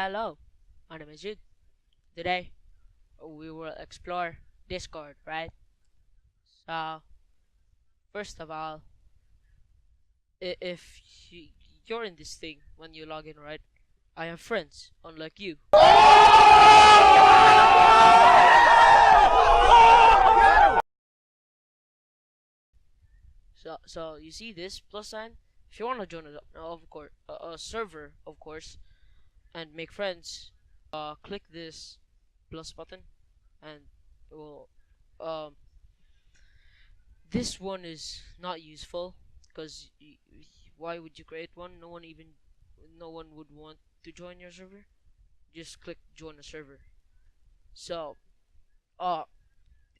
Hello, my name is Jude. Today we will explore Discord, right? So, first of all, if you're in this thing when you log in, right? I have friends, unlike you. So you see this plus sign? If you want to join a server, of course, and make friends, click this plus button, and it will um this one is not useful because why would you create one? No one would want to join your server. Just click join a server. So, uh,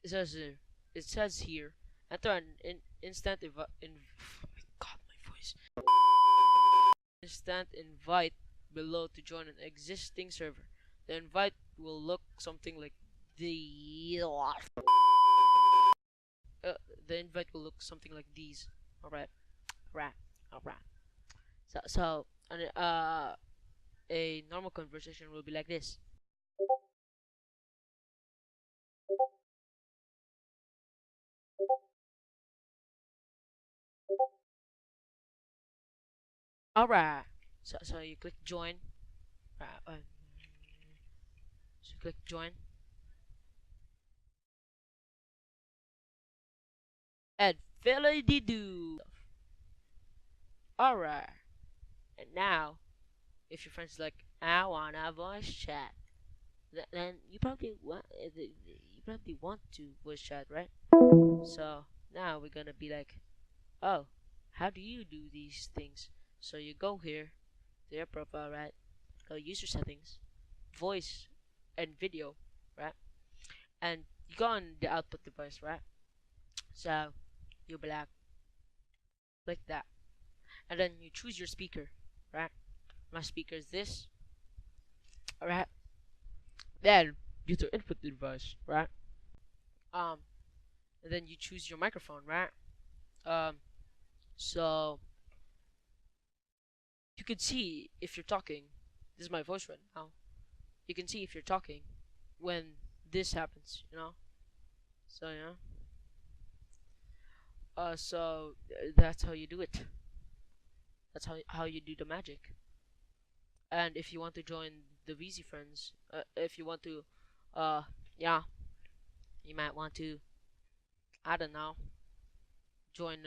it says it says here, enter an instant God, my voice. Instant invite below to join an existing server. The invite will look something like the uh, the invite will look something like these. Alright, alright, alright. So a normal conversation will be like this. Alright. So you click join. So click join. And fiddly do. Alright. And now, if your friend's like, I wanna voice chat, then you probably want to voice chat, right? So now we're gonna be like, oh, how do you do these things? So you go here to your profile, right? Go user settings, voice and video, right? And you go on the output device, right? So you'll be like that, and then you choose your speaker, right? My speaker is this, alright? Then use your input device, right? And then you choose your microphone, right? So you can see if you're talking. This is my voice right now. You can see if you're talking when this happens, you know. So yeah. That's how you do it. That's how you do the magic. And if you want to join the VZ friends, if you want to, yeah, you might want to, I don't know, join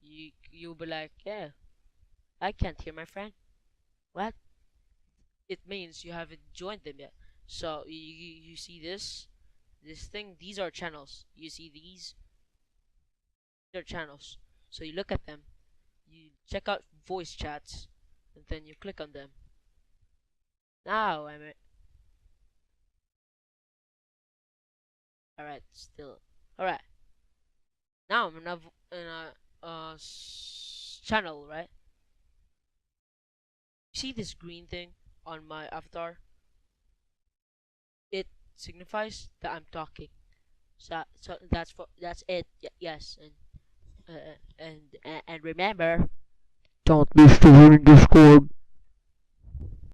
you'll be like, yeah, I can't hear my friend. What? It means you haven't joined them yet. So you see this thing. These are channels. You see these are channels. So you look at them. You check out voice chats, and then you click on them. Now I'm alright. Still alright. Now I'm in a channel, right? See this green thing on my avatar? It signifies that I'm talking. So that's it. Yes, and remember, don't be stupid in Discord.